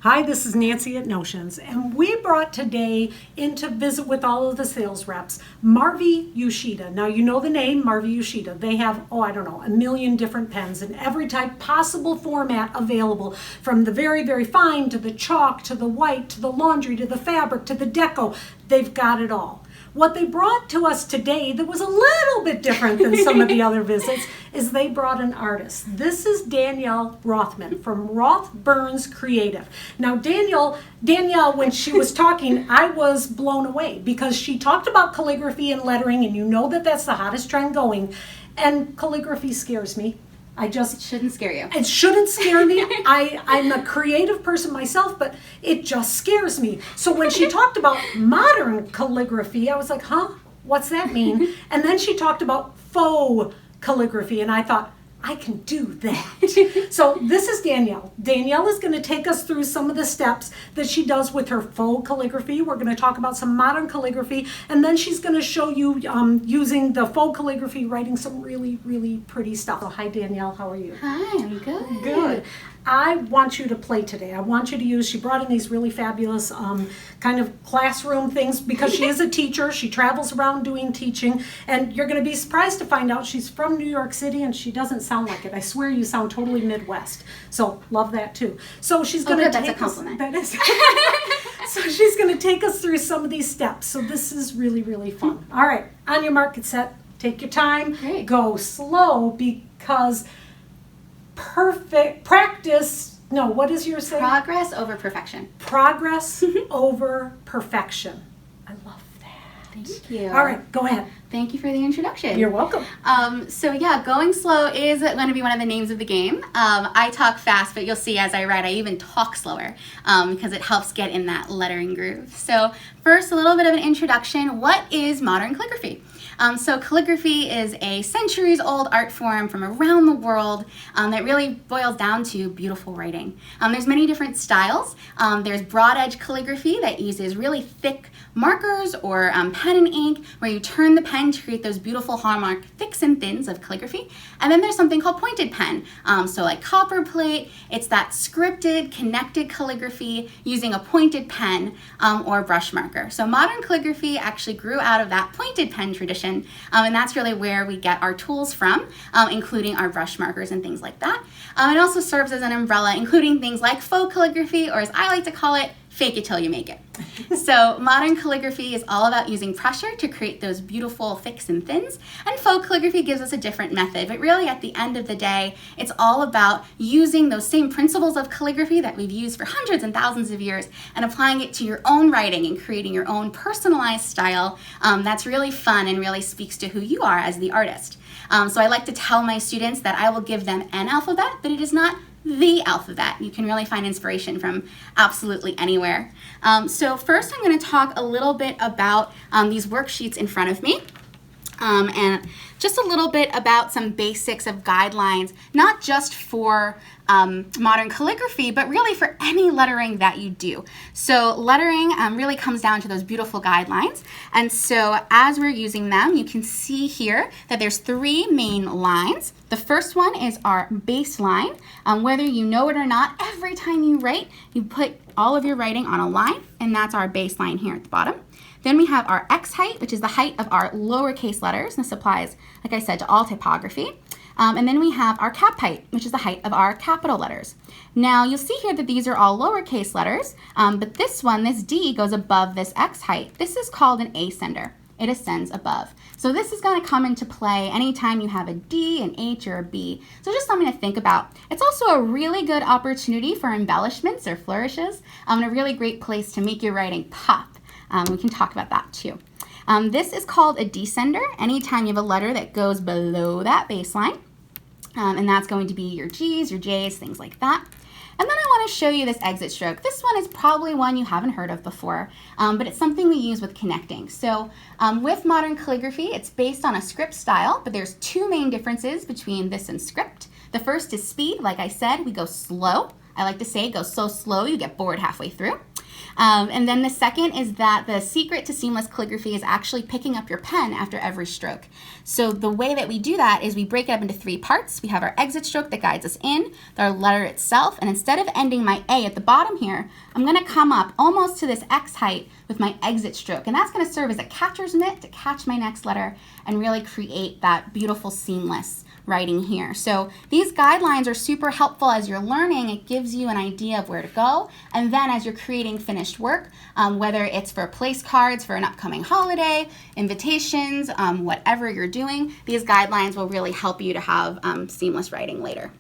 Hi, this is Nancy at Notions, and we brought today in to visit with all of the sales reps, Marvy Uchida. Now, you know the name, Marvy Uchida. They have, a million different pens in every type possible format available, from the very, very fine to the chalk to the white to the laundry to the fabric to the deco. They've got it all. What they brought to us today that was a little bit different than some of the other visits is they brought an artist. This is Danielle Rothman from Roth Burns Creative. Now Danielle, when she was talking, I was blown away because she talked about calligraphy and lettering, and you know that that's the hottest trend going. And calligraphy scares me. It shouldn't scare you. It shouldn't scare me. I'm a creative person myself, but it just scares me. So when she talked about modern calligraphy, I was like, huh? What's that mean? And then she talked about faux calligraphy, and I thought, I can do that. So this is Danielle. Danielle is going to take us through some of the steps that she does with her faux calligraphy. We're going to talk about some modern calligraphy, and then she's going to show you using the faux calligraphy, writing some really, really pretty stuff. So hi, Danielle. How are you? Hi, I'm good. Good. I want you to play today. I want you to use, she brought in these really fabulous kind of classroom things because she is a teacher. She travels around doing teaching, and you're going to be surprised to find out she's from New York City, and she doesn't sound like it. I swear you sound totally Midwest. So love that too. So she's going to take us. That is. So she's going to take us through some of these steps. So this is really, really fun. All right, on your mark, get set, take your time. Great. Go slow because perfect practice. No, what is your saying? Progress over perfection. Progress over perfection. I love that. Thank you. All right, go ahead. Thank you for the introduction. You're welcome. So yeah, going slow is going to be one of the names of the game. I talk fast, but you'll see as I write, I even talk slower because it helps get in that lettering groove. So first, a little bit of an introduction. What is modern calligraphy? So calligraphy is a centuries-old art form from around the world that really boils down to beautiful writing. There's many different styles. There's broad-edge calligraphy that uses really thick markers or pen and ink, where you turn the pen to create those beautiful hallmark thicks and thins of calligraphy. And then there's something called pointed pen. So like copper plate, it's that scripted, connected calligraphy using a pointed pen or brush marker. So modern calligraphy actually grew out of that pointed pen tradition. And that's really where we get our tools from, including our brush markers and things like that. It also serves as an umbrella, including things like faux calligraphy, or as I like to call it, fake it till you make it. So modern calligraphy is all about using pressure to create those beautiful thicks and thins, and faux calligraphy gives us a different method. But really at the end of the day, it's all about using those same principles of calligraphy that we've used for hundreds and thousands of years and applying it to your own writing and creating your own personalized style that's really fun and really speaks to who you are as the artist. So I like to tell my students that I will give them an alphabet, but it is not the alphabet. You can really find inspiration from absolutely anywhere. So first I'm going to talk a little bit about these worksheets in front of me. And just a little bit about some basics of guidelines, not just for modern calligraphy, but really for any lettering that you do. So lettering really comes down to those beautiful guidelines. And so as we're using them, you can see here that there's three main lines. The first one is our baseline. Whether you know it or not, every time you write, you put all of your writing on a line, and that's our baseline here at the bottom. Then we have our X height, which is the height of our lowercase letters. This applies, like I said, to all typography. And then we have our cap height, which is the height of our capital letters. Now, you'll see here that these are all lowercase letters, but this one, this D, goes above this X height. This is called an ascender. It ascends above. So this is going to come into play anytime you have a D, an H, or a B. So just something to think about. It's also a really good opportunity for embellishments or flourishes, and a really great place to make your writing pop. We can talk about that too. This is called a descender anytime you have a letter that goes below that baseline. And that's going to be your G's, your J's, things like that. And then I want to show you this exit stroke. This one is probably one you haven't heard of before, but it's something we use with connecting. So with modern calligraphy, it's based on a script style, but there's two main differences between this and script. The first is speed. Like I said, we go slow. I like to say go so slow you get bored halfway through. And then the second is that the secret to seamless calligraphy is actually picking up your pen after every stroke. So the way that we do that is we break it up into 3 parts. We have our exit stroke that guides us in, our letter itself, and instead of ending my A at the bottom here, I'm going to come up almost to this X height with my exit stroke, and that's going to serve as a catcher's mitt to catch my next letter and really create that beautiful seamless writing here. So these guidelines are super helpful as you're learning. It gives you an idea of where to go, and then as you're creating finished work, whether it's for place cards for an upcoming holiday, invitations, whatever you're doing, these guidelines will really help you to have seamless writing later.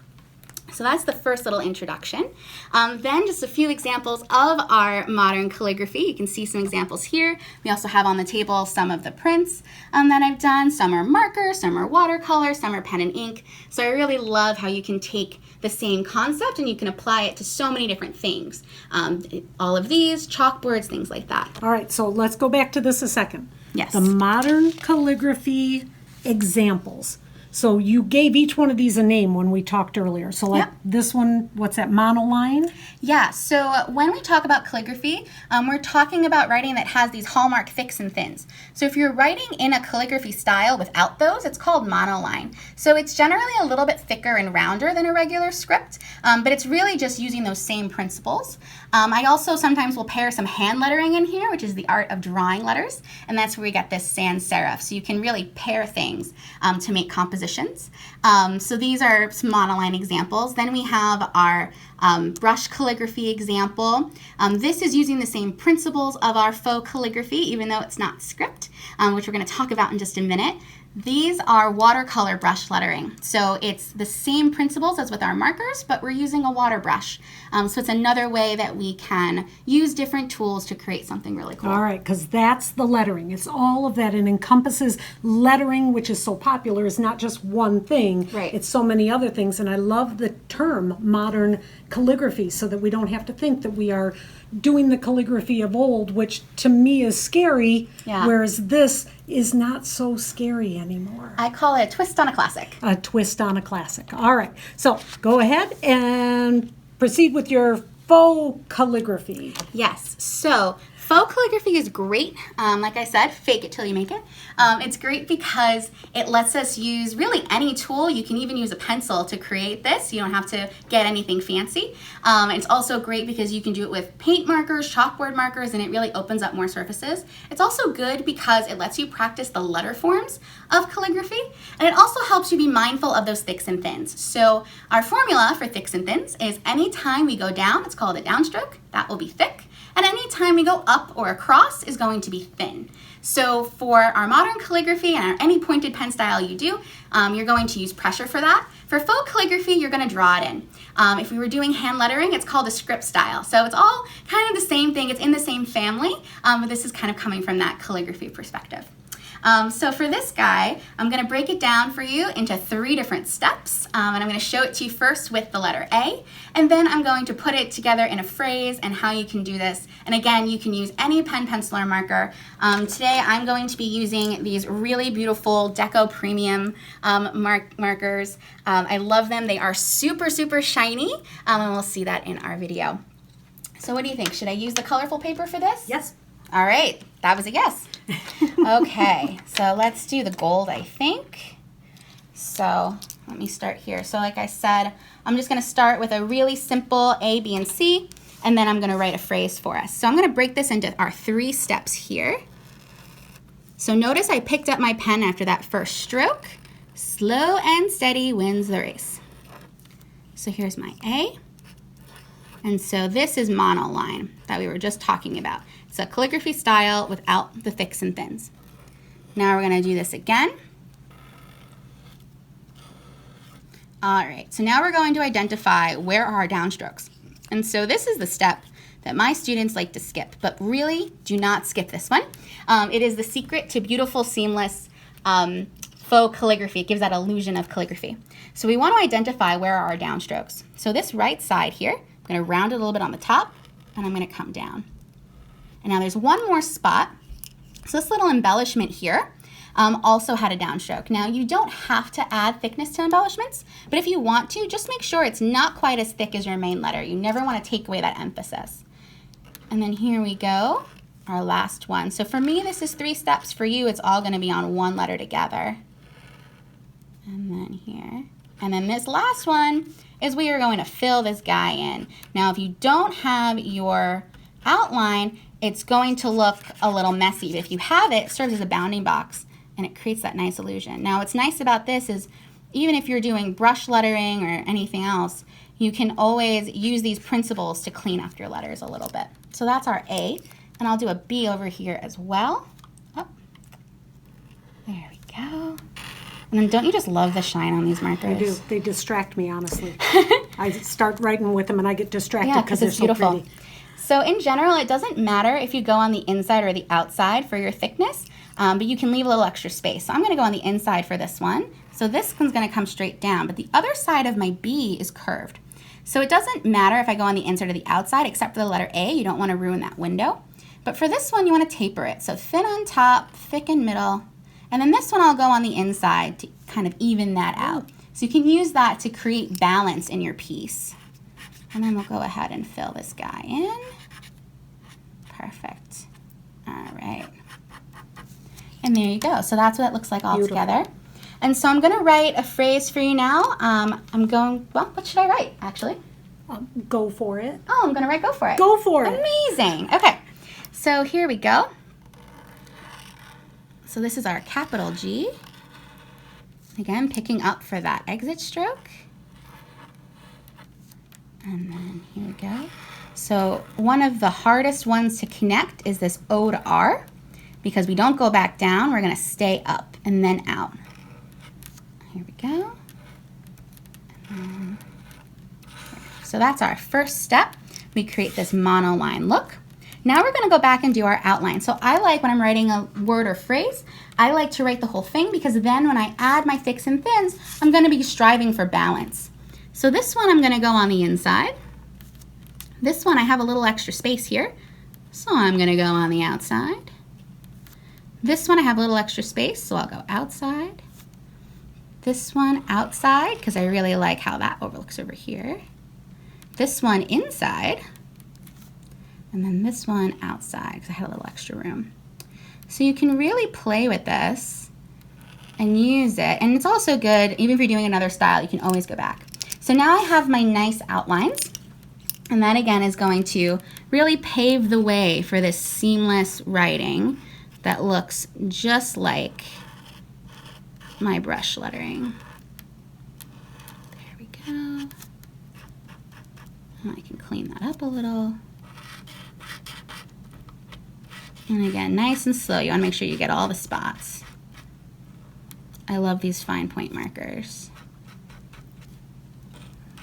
So that's the first little introduction. Then just a few examples of our modern calligraphy. You can see some examples here. We also have on the table some of the prints that I've done. Some are marker, some are watercolor, some are pen and ink. So I really love how you can take the same concept and you can apply it to so many different things. All of these, chalkboards, things like that. All right, so let's go back to this a second. Yes. The modern calligraphy examples. So you gave each one of these a name when we talked earlier. So like this one, what's that, monoline? Yeah, so when we talk about calligraphy, we're talking about writing that has these hallmark thicks and thins. So if you're writing in a calligraphy style without those, it's called monoline. So it's generally a little bit thicker and rounder than a regular script, but it's really just using those same principles. I also sometimes will pair some hand lettering in here, which is the art of drawing letters, and that's where we get this sans serif. So you can really pair things to make compositions. So these are some monoline examples. Then we have our brush calligraphy example. This is using the same principles of our faux calligraphy, even though it's not script, which we're going to talk about in just a minute. These are watercolor brush lettering. So it's the same principles as with our markers, but we're using a water brush. So it's another way that we can use different tools to create something really cool. All right, because that's the lettering. It's all of that and encompasses lettering, which is so popular. It's not just one thing. Right. It's so many other things. And I love the term modern calligraphy so that we don't have to think that we are doing the calligraphy of old, which to me is scary, whereas this is not so scary anymore. I call it a twist on a classic. A twist on a classic. All right, so go ahead and proceed with your faux calligraphy. Yes, so faux calligraphy is great. Like I said, fake it till you make it. It's great because it lets us use really any tool. You can even use a pencil to create this. You don't have to get anything fancy. It's also great because you can do it with paint markers, chalkboard markers, and it really opens up more surfaces. It's also good because it lets you practice the letter forms of calligraphy, and it also helps you be mindful of those thicks and thins. So our formula for thicks and thins is anytime we go down, it's called a downstroke. That will be thick. And any time we go up or across is going to be thin. So for our modern calligraphy and any pointed pen style you do, you're going to use pressure for that. For faux calligraphy, you're going to draw it in. If we were doing hand lettering, it's called a script style. So it's all kind of the same thing. It's in the same family, but this is kind of coming from that calligraphy perspective. So for this guy, I'm going to break it down for you into 3 different steps, and I'm going to show it to you first with the letter A, and then I'm going to put it together in a phrase and how you can do this. And again, you can use any pen, pencil, or marker. Today, I'm going to be using these really beautiful Deco Premium markers. I love them. They are super, super shiny, and we'll see that in our video. So what do you think? Should I use the colorful paper for this? Yes. All right, that was a yes. Okay, so let's do the gold, I think. So let me start here. So like I said, I'm just going to start with a really simple A, B, and C, and then I'm going to write a phrase for us. So I'm going to break this into our 3 steps here. So notice I picked up my pen after that first stroke. Slow and steady wins the race. So here's my A. And so this is monoline that we were just talking about. It's a calligraphy style without the thicks and thins. Now we're going to do this again. All right, so now we're going to identify where are our downstrokes. And so this is the step that my students like to skip, but really do not skip this one. It is the secret to beautiful, seamless faux calligraphy. It gives that illusion of calligraphy. So we want to identify where are our downstrokes. So this right side here, I'm going to round it a little bit on the top, and I'm going to come down. And now there's one more spot. So this little embellishment here also had a downstroke. Now you don't have to add thickness to embellishments, but if you want to, just make sure it's not quite as thick as your main letter. You never want to take away that emphasis. And then here we go, our last one. So for me, this is 3 steps. For you, it's all gonna be on one letter together. And then here. And then this last one is we are going to fill this guy in. Now, if you don't have your outline, it's going to look a little messy. But if you have it, it serves as a bounding box and it creates that nice illusion. Now, what's nice about this is even if you're doing brush lettering or anything else, you can always use these principles to clean up your letters a little bit. So that's our A, and I'll do a B over here as well. Oh, there we go. And then don't you just love the shine on these markers? I do. They distract me, honestly. I start writing with them and I get distracted Yeah, because because they're it's so beautiful. pretty. So in general, it doesn't matter if you go on the inside or the outside for your thickness, but you can leave a little extra space. So I'm going to go on the inside for this one. So this one's going to come straight down, but the other side of my B is curved. So it doesn't matter if I go on the inside or the outside, except for the letter A. You don't want to ruin that window. But for this one, you want to taper it. So thin on top, thick in middle. And then this one I'll go on the inside to kind of even that out. So you can use that to create balance in your piece. And then we'll go ahead and fill this guy in. Perfect. All right. And there you go. So that's what it looks like all together. And so I'm going to write a phrase for you now. Well, what should I write, actually? Go for it. Oh, I'm going to write go for it. Go for it. Amazing. Okay. So here we go. So this is our capital G. Again, picking up for that exit stroke. And then here we go. So one of the hardest ones to connect is this O to R. Because we don't go back down, we're going to stay up and then out. Here we go. So that's our first step. We create this monoline look. Now we're going to go back and do our outline. So I like when I'm writing a word or phrase, I like to write the whole thing because then when I add my thicks and thins, I'm going to be striving for balance. So this one I'm going to go on the inside. This one I have a little extra space here, so I'm going to go on the outside. This one I have a little extra space, so I'll go outside. This one outside, because I really like how that overlooks over here. This one inside. And then this one outside, because I had a little extra room. So you can really play with this and use it. And it's also good, even if you're doing another style, you can always go back. So now I have my nice outlines. And that again is going to really pave the way for this seamless writing that looks just like my brush lettering. There we go. And I can clean that up a little. And again, nice and slow. You want to make sure you get all the spots. I love these fine point markers.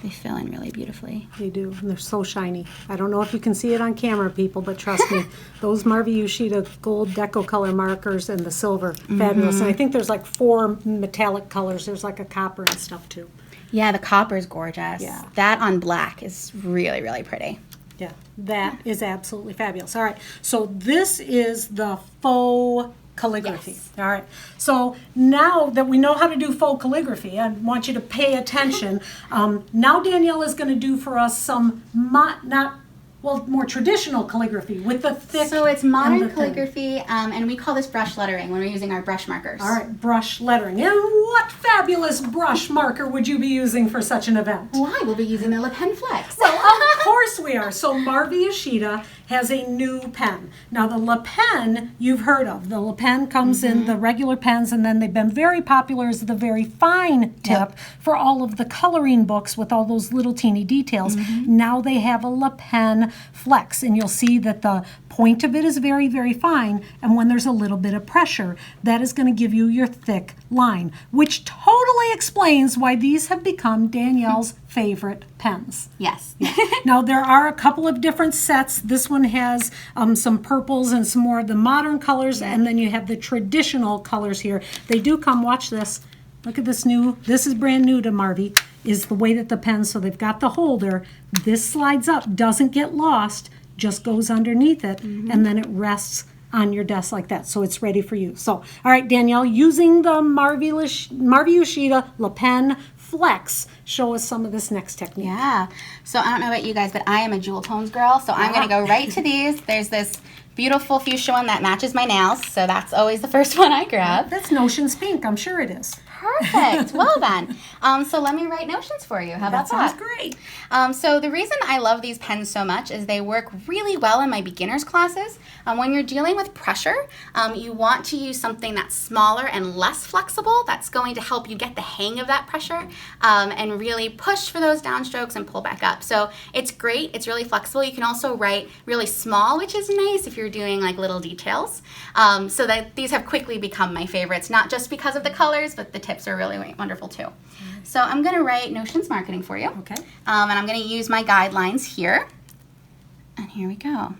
They fill in really beautifully. They do, and they're so shiny. I don't know if you can see it on camera, people, but trust me, those Marvy Uchida gold deco color markers and the silver, fabulous. And I think there's like 4 metallic colors. There's like a copper and stuff too. Yeah, the copper is gorgeous. Yeah. That on black is really, really pretty. Yeah, that is absolutely fabulous. All right, so this is the faux calligraphy. Yes. All right, so now that we know how to do faux calligraphy, I want you to pay attention. Now Danielle is going to do for us some more traditional calligraphy with the thick. So it's and modern the thin. calligraphy, and we call this brush lettering when we're using our brush markers. All right, brush lettering. And what fabulous brush marker would you be using for such an event? Why? We'll be using the Le Pen Flex. Well, of course we are. So Marvy Uchida has a new pen. Now the Le Pen you've heard of. The Le Pen comes in the regular pens, and then they've been very popular as the very fine tip for all of the coloring books with all those little teeny details. Now they have a Le Pen Flex, and you'll see that the point of it is very, very fine, and when there's a little bit of pressure, that is going to give you your thick line, which totally explains why these have become Danielle's favorite pens. Yes. Now there are a couple of different sets. This one has some purples and some more of the modern colors, and then you have the traditional colors here. They do come, watch this. Look at this this is brand new to Marvy, is the way that the pens, so they've got the holder. This slides up, doesn't get lost, just goes underneath it, and then it rests on your desk like that, so it's ready for you. So, all right, Danielle, using the Marvy Uchida Le Pen Flex, show us some of this next technique. Yeah. So I don't know about you guys, but I am a jewel tones girl, so I'm going to go right to these. There's this beautiful fuchsia one that matches my nails, so that's always the first one I grab. That's Notions Pink, I'm sure it is. Perfect. Well then, so let me write notions for you. How about that? Sounds great. So the reason I love these pens so much is they work really well in my beginners classes. When you're dealing with pressure, you want to use something that's smaller and less flexible. That's going to help you get the hang of that pressure and really push for those downstrokes and pull back up. So it's great. It's really flexible. You can also write really small, which is nice if you're doing like little details. So that these have quickly become my favorites, not just because of the colors, but the tips are really wonderful too. So I'm going to write Notions Marketing for you. Okay. And I'm going to use my guidelines here. And here we go.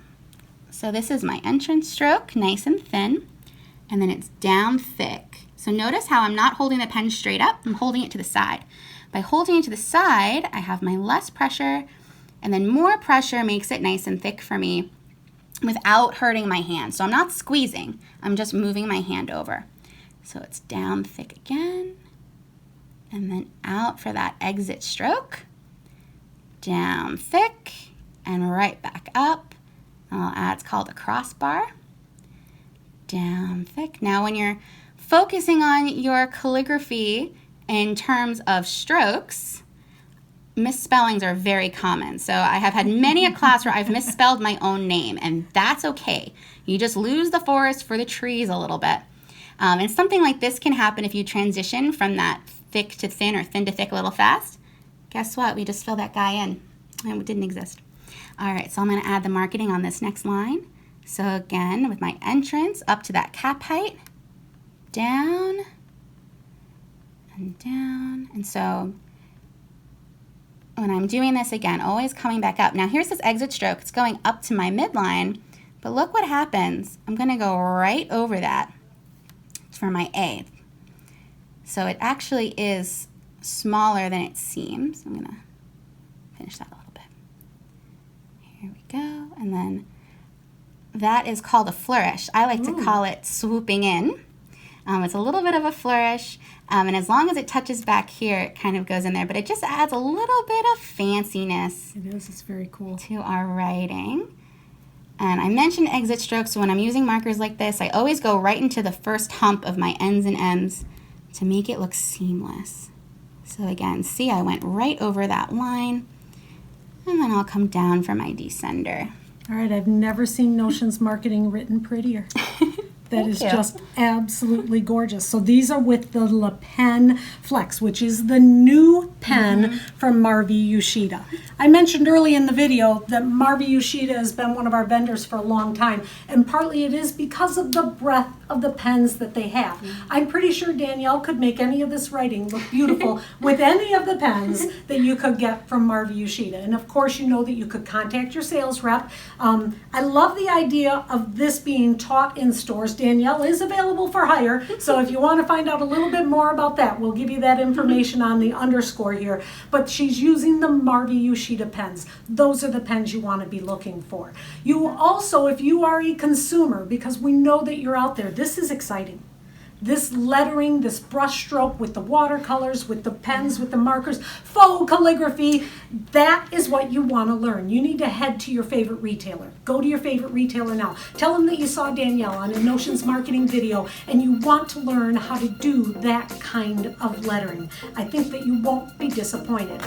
So this is my entrance stroke, nice and thin, and then it's down thick. So notice how I'm not holding the pen straight up, I'm holding it to the side. By holding it to the side, I have my less pressure, and then more pressure makes it nice and thick for me without hurting my hand. So I'm not squeezing, I'm just moving my hand over. So it's down thick again, and then out for that exit stroke, down thick, and right back up. I'll add, it's called a crossbar, down thick. Now when you're focusing on your calligraphy in terms of strokes, misspellings are very common. So I have had many a class where I've misspelled my own name, and that's okay. You just lose the forest for the trees a little bit. And something like this can happen if you transition from that thick to thin or thin to thick a little fast. Guess what? We just filled that guy in. It didn't exist. All right, so I'm going to add the marketing on this next line. So again, with my entrance up to that cap height, down and down. And so when I'm doing this again, always coming back up. Now here's this exit stroke. It's going up to my midline, but look what happens. I'm going to go right over that for my A. So it actually is smaller than it seems. I'm going to finish that a little bit. Here we go. And then that is called a flourish. I like to call it swooping in. It's a little bit of a flourish, and as long as it touches back here, it kind of goes in there, but it just adds a little bit of fanciness. It is, it's very cool. To our writing. And I mentioned exit strokes, so when I'm using markers like this, I always go right into the first hump of my N's and M's to make it look seamless. So again, see, I went right over that line, and then I'll come down for my descender. All right, I've never seen Notions Marketing written prettier. That is just absolutely gorgeous. So these are with the Le Pen Flex, which is the new pen from Marvy Uchida. I mentioned early in the video that Marvy Uchida has been one of our vendors for a long time, and partly it is because of the breadth of the pens that they have. I'm pretty sure Danielle could make any of this writing look beautiful with any of the pens that you could get from Marvy Uchida. And of course, you know that you could contact your sales rep. I love the idea of this being taught in stores. Danielle is available for hire, so if you want to find out a little bit more about that, we'll give you that information on the underscore here. But she's using the Marvy Uchida pens. Those are the pens you want to be looking for. You also, if you are a consumer, because we know that you're out there, this is exciting. This lettering, this brush stroke with the watercolors, with the pens, with the markers, faux calligraphy, that is what you want to learn. You need to head to your favorite retailer. Go to your favorite retailer now. Tell them that you saw Danielle on a Notions Marketing video and you want to learn how to do that kind of lettering. I think that you won't be disappointed.